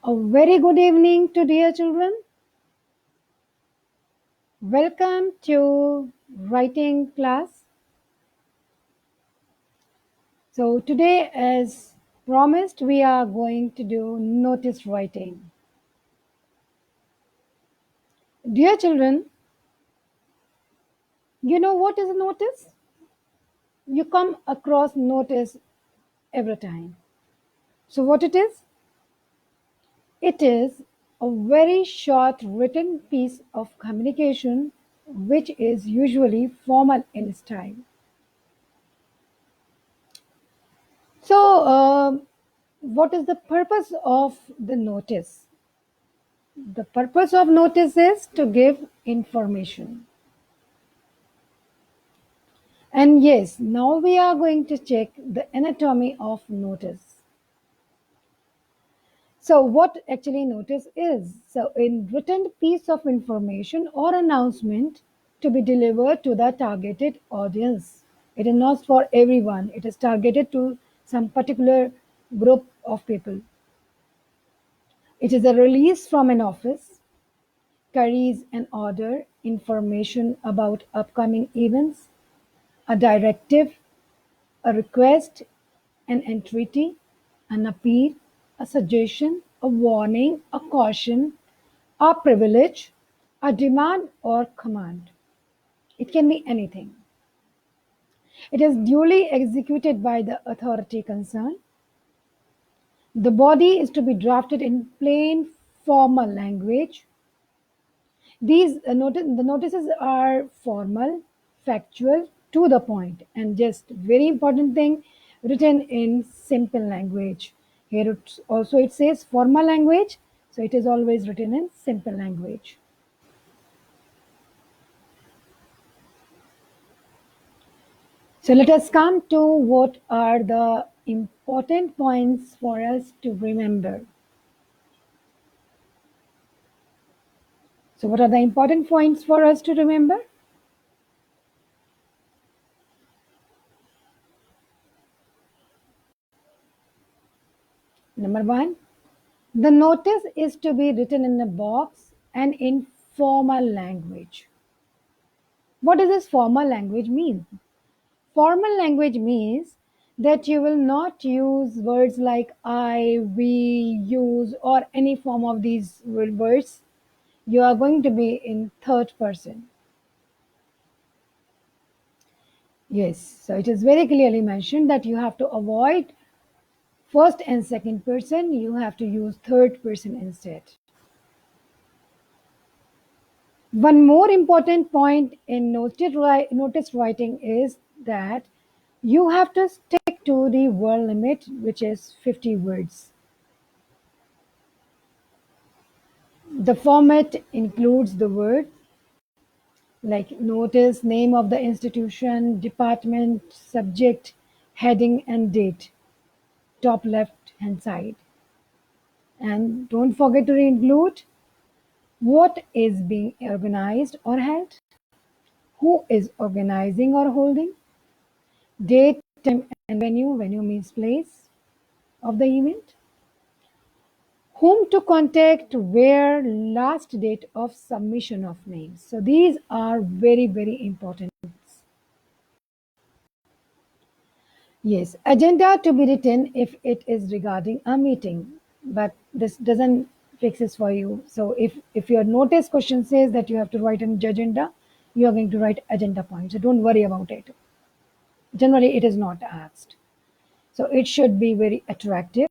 A very good evening to dear children. Welcome to writing class. So today, as promised, we are going to do notice writing. Dear children, you know what is a notice? You come across notice every time. So what it is? It is a very short written piece of communication which is usually formal in style. So, what is the purpose of the notice? The purpose of notice is to give information. And yes, now we are going to check the anatomy of notice. So, what actually notice is? So, in written piece of information or announcement to be delivered to the targeted audience. It is not for everyone. It is targeted to some particular group of people. It is a release from an office, carries an order, information about upcoming events, a directive, a request, an entreaty, an appeal, a suggestion, a warning, a caution, a privilege, a demand or command. It can be anything. It is duly executed by the authority concerned. The body is to be drafted in plain formal language. These the notices are formal, factual, to the point, and just very important thing, written in simple language. Here it says formal language, so it is always written in simple language. So let us come to what are the important points for us to remember. So what are the important points for us to remember? Number one, the notice is to be written in a box and in formal language. What does this formal language mean? Formal language means that you will not use words like I, we, use, or any form of these words. You are going to be in third person. Yes, so it is very clearly mentioned that you have to avoid first and second person, you have to use third person instead. One more important point in notice writing is that you have to stick to the word limit, which is 50 words. The format includes the word like notice, name of the institution, department, subject, heading, and date, top left hand side. And don't forget to include what is being organized or held, who is organizing or holding, date, time, and venue. Venue means place of the event. Whom to contact, where, last date of submission of names. So these are very, very important. Yes, agenda to be written if it is regarding a meeting, but this doesn't fix this for you. So if your notice question says that you have to write an agenda, you are going to write agenda points. So don't worry about it. Generally, it is not asked. So it should be very attractive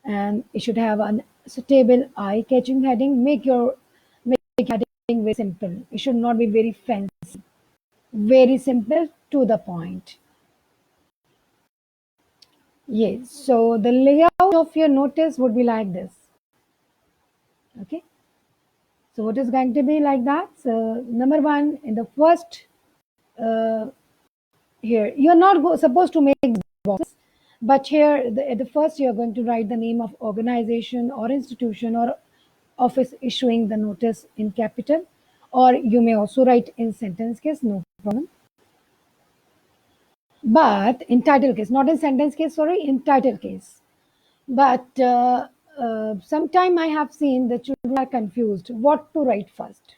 and it should have an suitable eye-catching heading. Make heading very simple. It should not be very fancy. Very simple to the point. Yes. So the layout of your notice would be like this. Okay. So what is going to be like that? So number one, in the first uh, here, you're not supposed to make boxes, but here at the first you're going to write the name of organization or institution or office issuing the notice in capital, or you may also write in sentence case, no problem. But in title case, not in sentence case, sorry, in title case. But sometime I have seen the children are confused what to write first.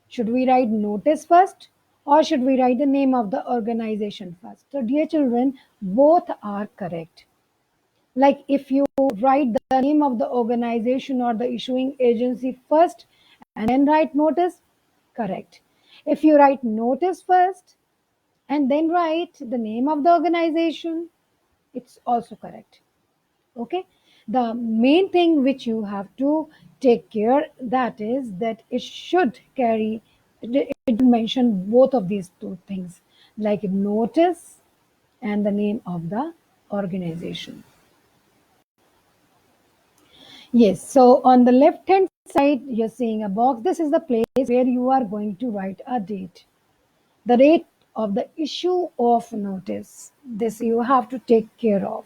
Should we write notice first or should we write the name of the organization first? So, dear children, both are correct. Like if you write the name of the organization or the issuing agency first and then write notice, correct. If you write notice first and then write the name of the organization, it's also correct. Okay, the main thing which you have to take care, that is that it should carry, it mention both of these two things, like notice and the name of the organization. Yes, so on the left hand side you're seeing a box. This is the place where you are going to write a date, the date of the issue of notice. This you have to take care of.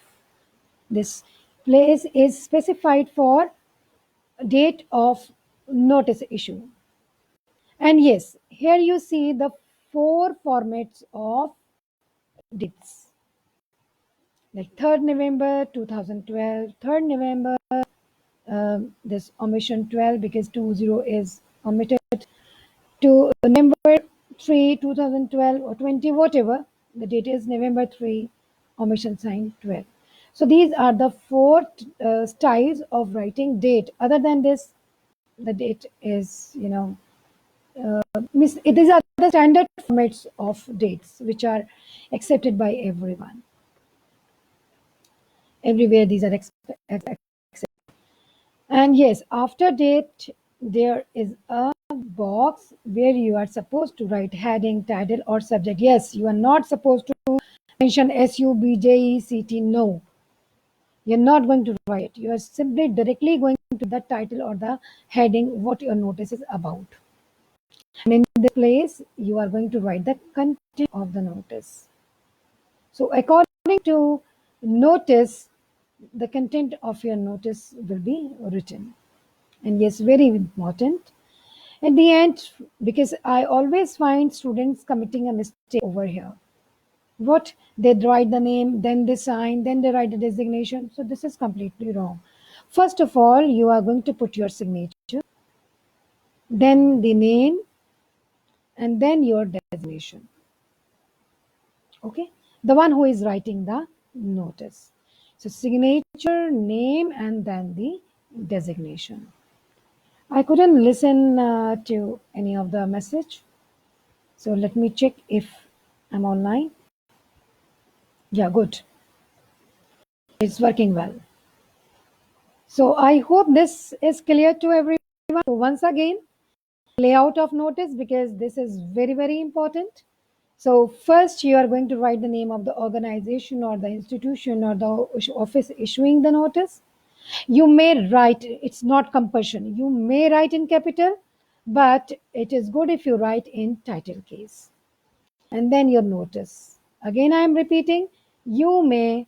This place is specified for date of notice issue. And yes, here you see the four formats of dates, like 3rd November 2012, 3rd November, this omission 12 because 20 is omitted, to November 3, 2012 or 20, whatever the date is, November 3, omission sign 12. So these are the four styles of writing date. Other than this, the date is, these are the standard formats of dates which are accepted by everyone. Everywhere these are accepted. And yes, after date, there is a box where you are supposed to write heading, title, or subject. Yes, you are not supposed to mention SUBJECT. No, you're not going to write it. You are simply directly going to the title or the heading, what your notice is about. And in this place, you are going to write the content of the notice. So, according to notice, the content of your notice will be written. And yes, very important. At the end, because I always find students committing a mistake over here. What they write the name, then they sign, then they write the designation. So, this is completely wrong. First of all, you are going to put your signature, then the name, and then your designation. Okay, the one who is writing the notice. So signature, name, and then the designation. I couldn't listen to any of the message, so let me check if I'm online. Yeah, good, it's working well. So I hope this is clear to everyone. So once again, layout of notice, because this is very, very important. So first you are going to write the name of the organization or the institution or the office issuing the notice. You may write, it's not compulsion, you may write in capital, but it is good if you write in title case. And then your notice, again I am repeating, you may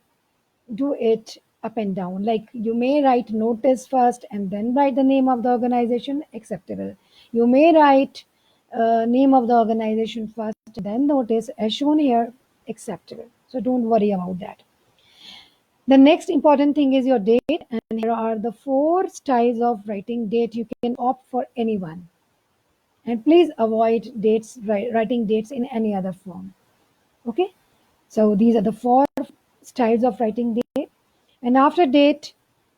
do it up and down, like you may write notice first and then write the name of the organization, acceptable. You may write name of the organization first then notice, as shown here, acceptable. So don't worry about that. The next important thing is your date, and here are the four styles of writing date. You can opt for anyone, and please avoid dates, writing dates in any other form. Okay, so these are the four styles of writing date. And after date,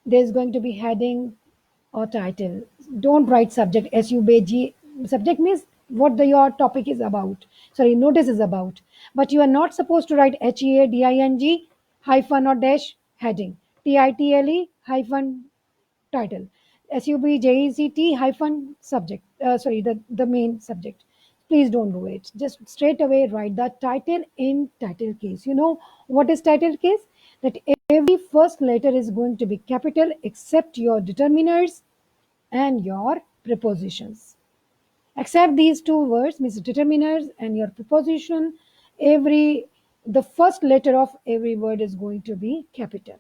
there's going to be heading or title. Don't write subject, SUBG. Subject means what your topic is about. Sorry, notice is about. But you are not supposed to write HEADING hyphen or dash heading. TITLE hyphen title. SUBJECT hyphen subject. Sorry, the main subject. Please don't do it. Just straight away write the title in title case. You know what is title case? That every first letter is going to be capital except your determiners and your prepositions. Except these two words, means determiners and your preposition, every the first letter of every word is going to be capital.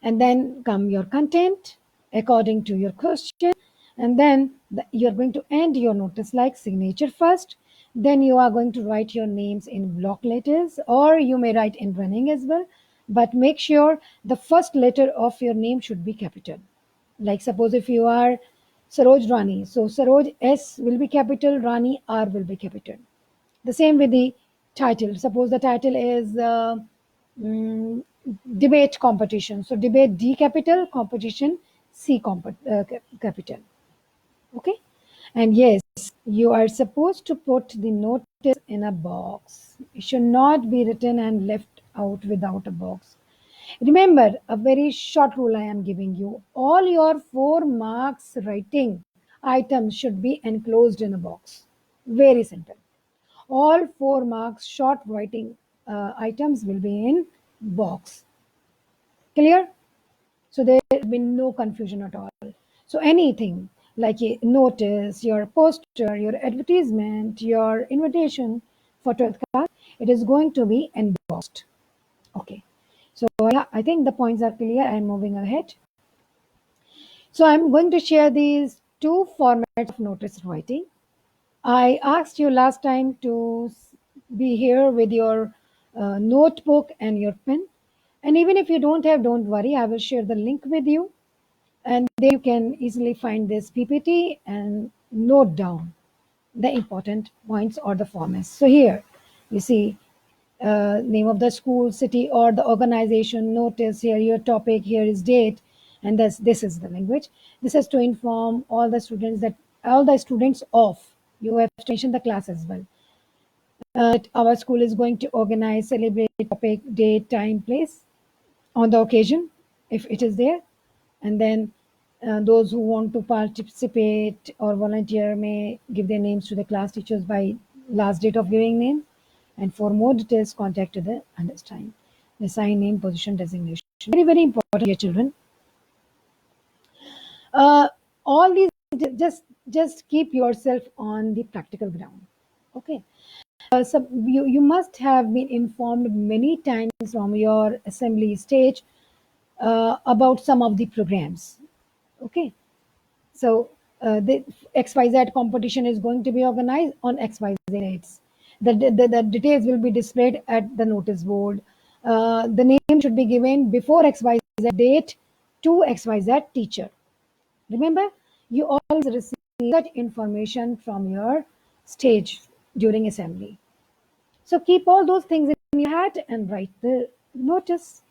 And then come your content according to your question, and then you're going to end your notice like signature first, then you are going to write your names in block letters or you may write in running as well, but make sure the first letter of your name should be capital. Like suppose if you are Saroj Rani, so Saroj S will be capital, Rani R will be capital. The same with the title. Suppose the title is mm, debate competition. So debate D capital, competition capital. Okay. And yes, you are supposed to put the notice in a box. It should not be written and left out without a box. Remember, a very short rule I am giving you. All your 4 marks writing items should be enclosed in a box. Very simple. All 4 marks short writing items will be in box. Clear? So there will be no confusion at all. So anything like a notice, your poster, your advertisement, your invitation for 12th class, it is going to be embossed. Okay. So yeah, I think the points are clear. I'm moving ahead. So I'm going to share these two formats of notice writing. I asked you last time to be here with your notebook and your pen. And even if you don't have, don't worry, I will share the link with you. And there you can easily find this PPT and note down the important points or the formats. So here you see name of the school, city, or the organization, notice, here your topic, here is date, and this is the language. This is to inform all the students that all the students of, you have to mention the class as well. Our school is going to organize, celebrate, topic, date, time, place on the occasion, if it is there. And then those who want to participate or volunteer may give their names to the class teachers by last date of giving name. And for more details, contact the understand the sign name, position, designation. Very, very important, dear children. Uh, all these just keep yourself on the practical ground. Okay. So you must have been informed many times from your assembly stage about some of the programs. Okay. So the XYZ competition is going to be organized on XYZ dates. The details will be displayed at the notice board. The name should be given before XYZ date to XYZ teacher. Remember, you always receive that information from your stage during assembly. So keep all those things in your head and write the notice.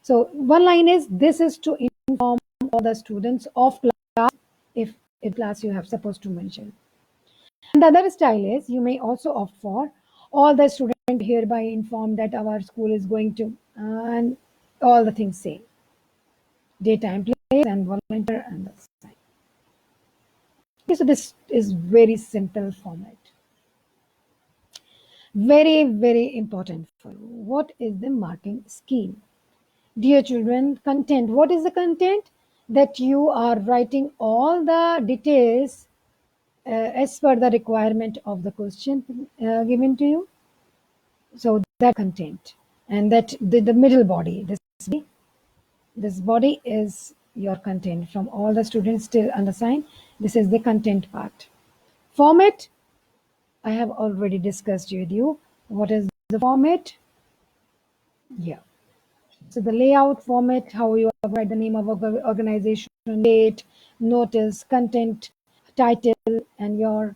So one line is, this is to inform all the students of class, if in class you have supposed to mention. And the other style is, you may also opt for, all the students hereby informed that our school is going to, and all the things same. Daytime, place, and volunteer, and the sign. Okay, so this is very simple format. Very, very important for you. What is the marking scheme? Dear children, content. What is the content? That you are writing all the details as per the requirement of the question given to you. So that content, and that the middle body, this body is your content from all the students still undersigned. This is the content part. Format, I have already discussed with you. What is the format? Yeah. So the layout, format, how you write the name of organization, date, notice, content, title, and your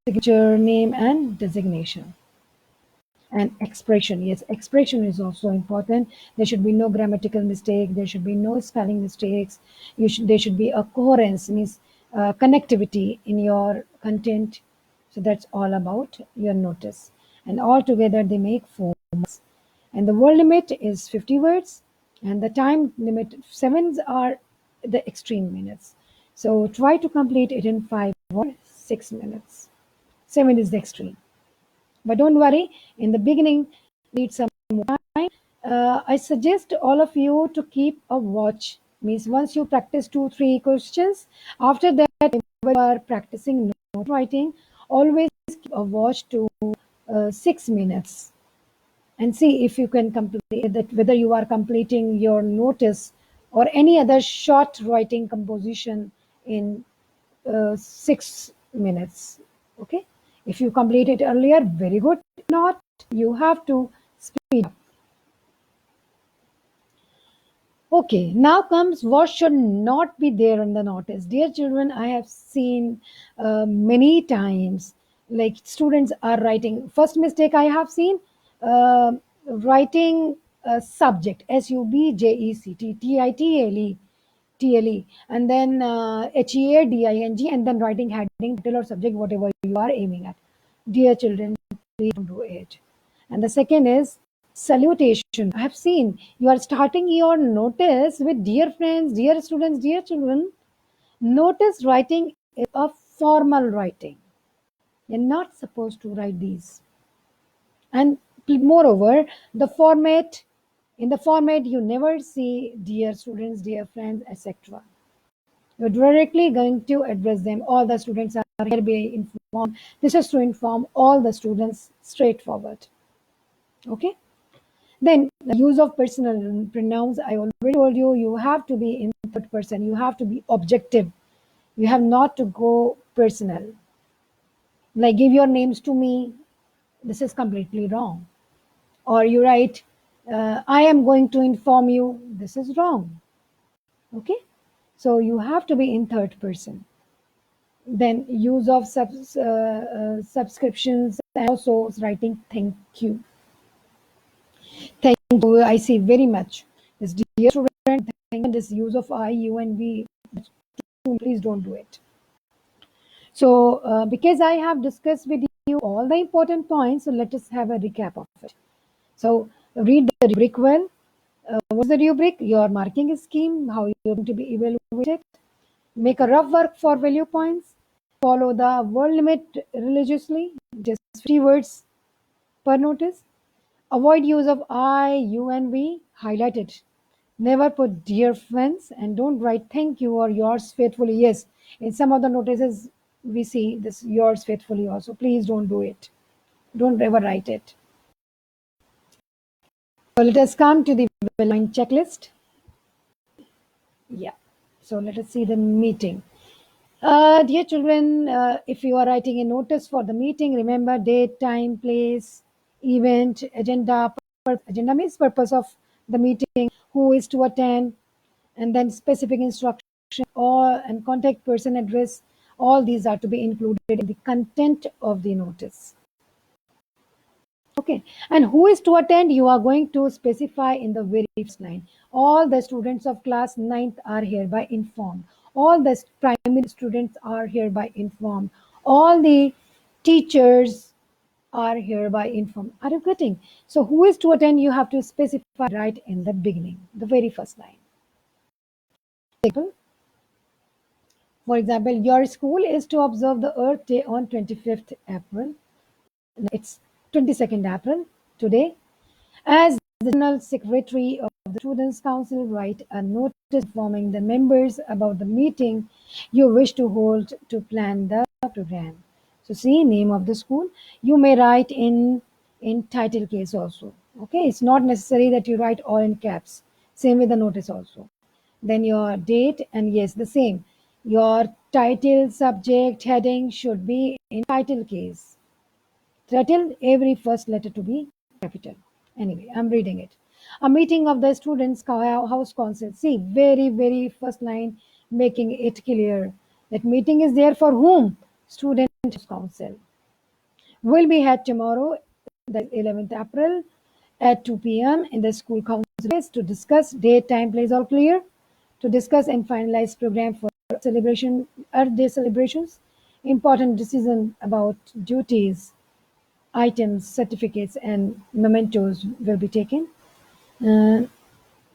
signature, name, and designation. And expression, yes, expression is also important. There should be no grammatical mistake. There should be no spelling mistakes. There should be a coherence, means connectivity in your content. So that's all about your notice. And all together they make 4 marks. And the word limit is 50 words, and the time limit, sevens are the extreme minutes. So try to complete it in 5 or 6 minutes. 7 is the extreme. But don't worry, in the beginning, need some more time. I suggest all of you to keep a watch. Means once you practice 2, 3 questions, after that, when you are practicing note writing, always keep a watch to 6 minutes, and see if you can complete that, whether you are completing your notice or any other short writing composition in 6 minutes. Okay, if you complete it earlier, very good. If not, you have to speed up. Okay, now comes what should not be there in the notice. Dear children, I have seen many times like students are writing. First mistake I have seen, writing a subject, subject, TLE, and then HEADING, and then writing heading, title, or subject, whatever you are aiming at. Dear children, please don't do it. And the second is salutation. I have seen you are starting your notice with dear friends, dear students, dear children. Notice writing is a formal writing. You're not supposed to write these. And moreover, the format, in the format, you never see dear students, dear friends, etc. You're directly going to address them. All the students are hereby informed. This is to inform all the students straightforward. Okay. Then the use of personal pronouns. I already told you, you have to be in third person. You have to be objective. You have not to go personal. Like give your names to me. This is completely wrong. Or you write, I am going to inform you. This is wrong. Okay. So you have to be in third person. Then use of subscriptions, and also writing thank you. Thank you. I see very much. This dear student, thank you, this use of I, you, and we. Please don't do it. So, because I have discussed with you all the important points, so let us have a recap of it. So, read the rubric well. What's the rubric? Your marking scheme, how you're going to be evaluated. Make a rough work for value points. Follow the word limit religiously, just 50 words per notice. Avoid use of I, you, and we. Highlight it. Never put dear friends, and don't write thank you or yours faithfully. Yes, in some of the notices we see this yours faithfully also. Please don't do it. Don't ever write it. So let us come to the line checklist. Yeah. So let us see the meeting. Dear children, if you are writing a notice for the meeting, remember date, time, place, event, agenda. Agenda means purpose of the meeting, who is to attend, and then specific instruction or and contact person address. All these are to be included in the content of the notice. Okay, and who is to attend? You are going to specify in the very first line. All the students of class ninth are hereby informed. All the primary students are hereby informed. All the teachers are hereby informed. Are you getting? So, who is to attend? You have to specify right in the beginning, the very first line. For example, your school is to observe the Earth Day on 25th April. It's 22nd April today. As the General Secretary of the Students' Council, write a notice informing the members about the meeting you wish to hold to plan the program. So, see name of the school. You may write in title case also. Okay, it's not necessary that you write all in caps. Same with the notice also. Then your date, and yes, the same. Your title, subject, heading should be in title case. Title, every first letter to be capital. Anyway, I'm reading it. A meeting of the students' house council. See, very, very first line, making it clear that meeting is there for whom? Student council. Will be had tomorrow, the 11th April, at 2 p.m. in the school council place to discuss date, time, place, all clear. To discuss and finalize program for celebration, Earth Day celebrations. Important decision about duties, items, certificates, and mementos will be taken. Uh,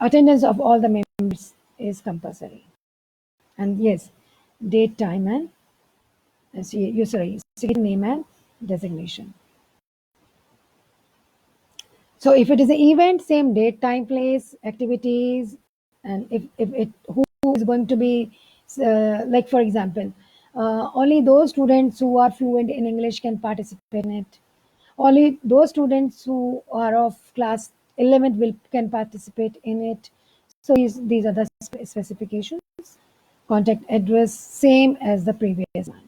Attendance of all the members is compulsory. And yes, date, time, and secret name and designation. So if it is an event, same date, time, place, activities, and if it who is going to be like for example, only those students who are fluent in English can participate in it. Only those students who are of class 11th will can participate in it. So these are the specifications. Contact address same as the previous one.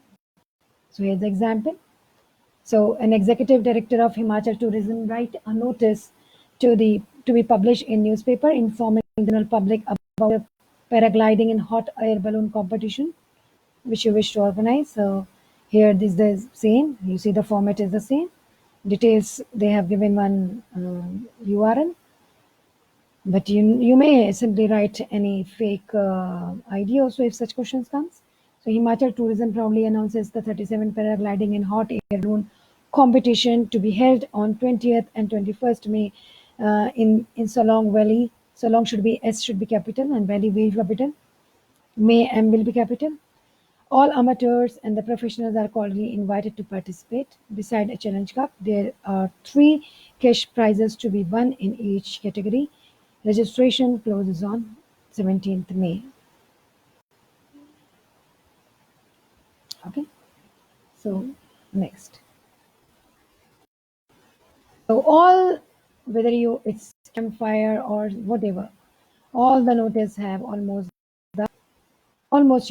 So here's the example. So an executive director of Himachal Tourism write a notice to be published in newspaper informing the general public about about the paragliding and hot air balloon competition which you wish to organize. So here this is the same. You see the format is the same. Details they have given one URL, but you may simply write any fake ID also if such questions comes. So Himachal Tourism proudly announces the 37 paragliding and hot air balloon competition to be held on 20th and 21st May in Solong Valley. Solong should be S should be capital and Valley will be capital. May M will be capital. All amateurs and the professionals are cordially invited to participate. Beside a challenge cup, there are three cash prizes to be won in each category. Registration closes on 17th May. Okay, so next. So all, whether you it's campfire or whatever, all the notice have almost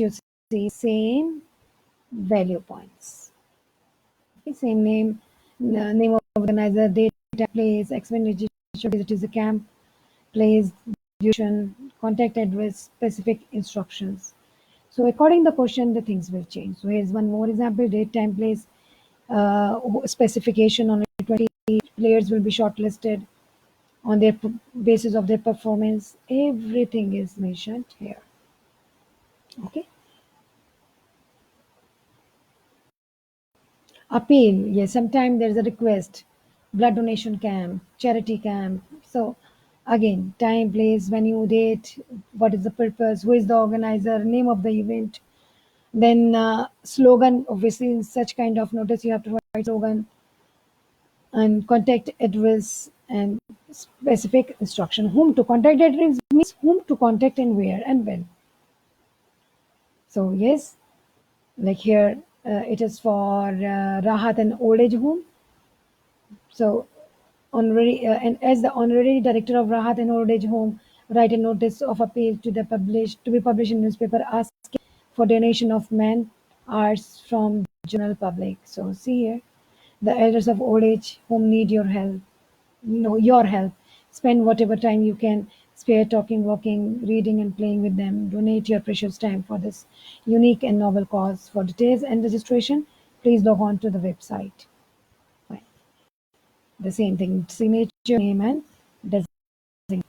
you see same value points. Okay, same name, name of organizer, date, place, expenditure, it is a camp, place, duration, contact address, specific instructions. So according to the question, the things will change. So here's one more example: date, time, place, specification on 20 players will be shortlisted on their basis of their performance. Everything is mentioned here. Okay. Appeal, yes, sometimes there's a request, blood donation camp, charity camp. So again, time, place, venue, date, what is the purpose, who is the organizer, name of the event, then slogan. Obviously in such kind of notice you have to write slogan and contact address and specific instruction. Whom to contact address means whom to contact and where and when. So yes, like here it is for Rahat and old age home. So, honorary and as the honorary director of Rahat and Old Age Home, write a notice of appeal to the published to be published in newspaper asking for donation of men hours from general public. So see here, the elders of old age home need your help. No, your help. Spend whatever time you can spare talking, walking, reading, and playing with them. Donate your precious time for this unique and novel cause. For details and registration, please log on to the website. Fine. The same thing, signature, name, and designation.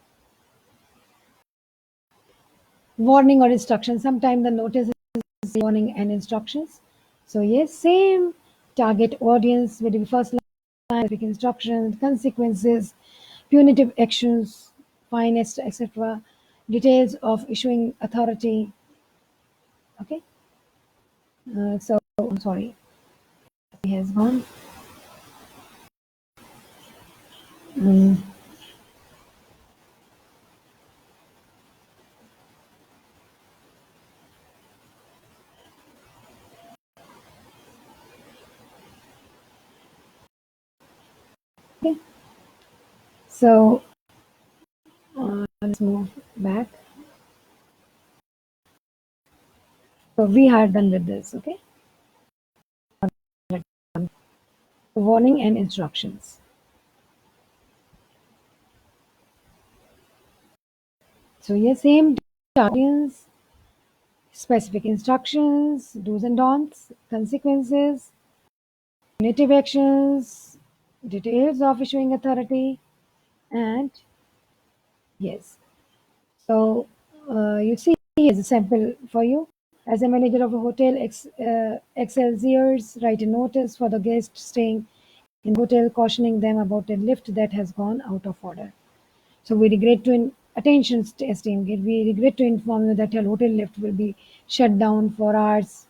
Warning or instruction. Sometimes the notice is warning and instructions. So yes, same target audience with the first line, specific instructions, consequences, punitive actions, finest, etc. Details of issuing authority. Okay. So I'm sorry, he has gone. Mm, okay. So let's move back. So we are done with this. Okay. Warning and instructions. So yes, same audience, specific instructions, do's and don'ts, consequences, punitive actions, details of issuing authority, and yes. So you see here's a sample for you. As a manager of a hotel, Excelsior's write a notice for the guests staying in the hotel, cautioning them about a lift that has gone out of order. So we regret to attention esteem. We regret to inform you that your hotel lift will be shut down for hours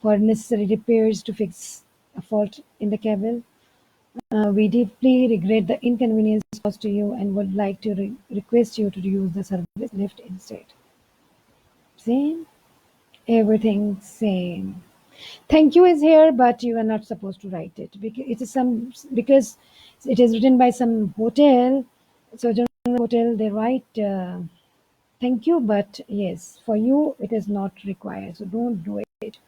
for necessary repairs to fix a fault in the cable. We deeply regret the inconvenience caused to you and would like to request you to use the service lift instead. Same, everything same. Thank you is here, but you are not supposed to write it because because it is written by some hotel. So general hotel they write thank you, but yes, for you it is not required. So don't do it.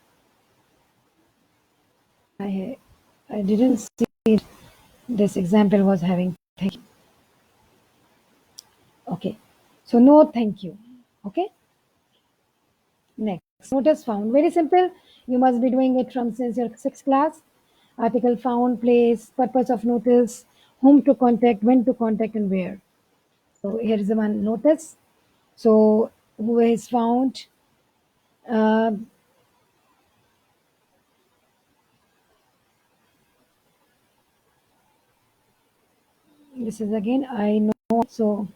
I I didn't see this example was having thank you. Okay, so no thank you. Okay. Next, notice found. Very simple. You must be doing it from since your sixth class. Article found, place, purpose of notice, whom to contact, when to contact, and where. So here is the one notice. So who is found? Uh, this is again I know. So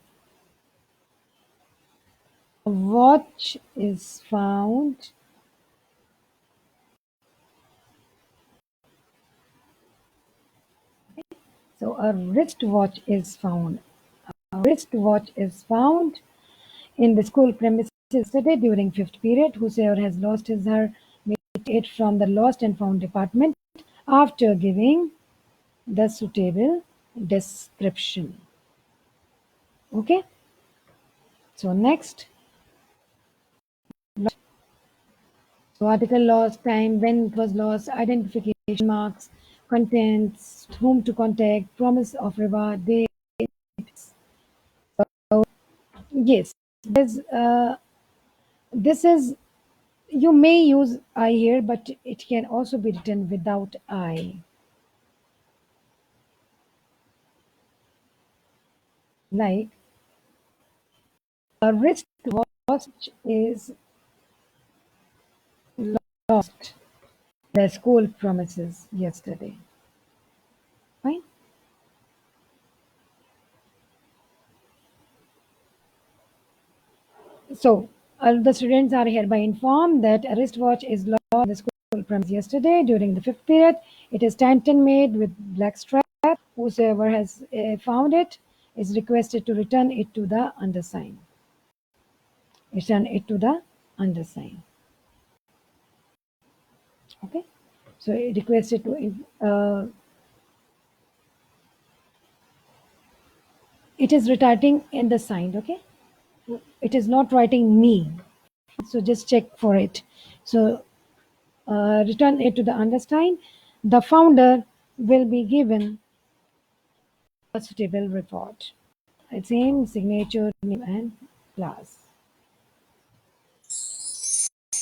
a watch is found. So a wristwatch is found. A wristwatch is found in the school premises yesterday during fifth period. Whosoever has lost his her may take it from the lost and found department after giving the suitable description. Okay. So next, so article lost, time, when it was lost, identification marks, contents, whom to contact, promise of reward, date. Yes, there's, this is, you may use I here, but it can also be written without I. Like a wristwatch is lost. The school promises yesterday. Fine. So the students are hereby informed that a wristwatch is lost in the school premises yesterday during the fifth period. It is Stanton made with black strap. Whosoever has found it is requested to return it to the undersigned. Return it to the undersigned. Okay. So requested to. It is writing in the signed. Okay. It is not writing me. So just check for it. So return it to the undersigned. The founder will be given a suitable report. Its name, signature, name, and class.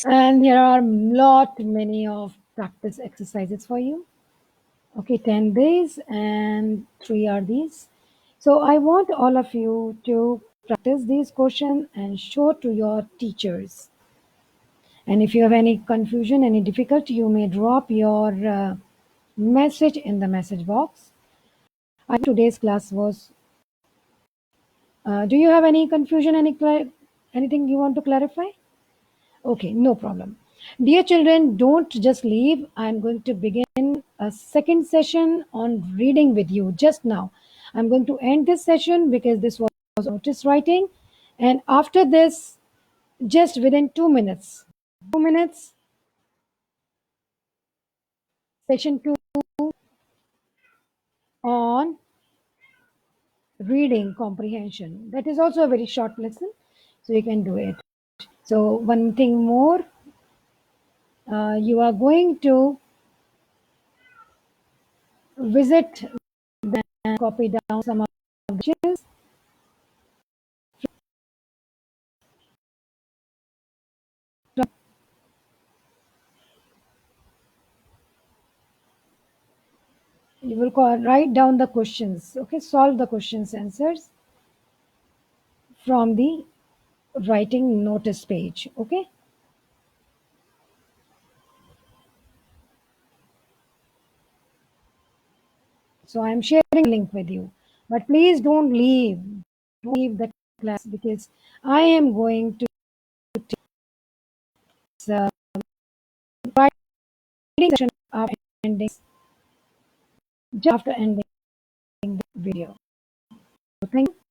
And here are lot many of practice exercises for you. Okay, 10 days and 3 are these. So I want all of you to practice these questions and show to your teachers. And if you have any confusion, any difficulty, you may drop your message in the message box. Today's class was. Do you have any confusion, anything you want to clarify? Okay, no problem. Dear children, don't just leave. I'm going to begin a second session on reading with you just now. I'm going to end this session because this was notice writing. And after this, just within 2 minutes, 2 minutes, session 2 on reading comprehension. That is also a very short lesson, so you can do it. So, one thing more, you are going to visit and copy down some of the questions. You will write down the questions, okay? Solve the questions answers from the writing notice page, okay? So I'm sharing a link with you, but please don't leave the class because I am going to uh, writing session after ending, just after ending the video. So thank you.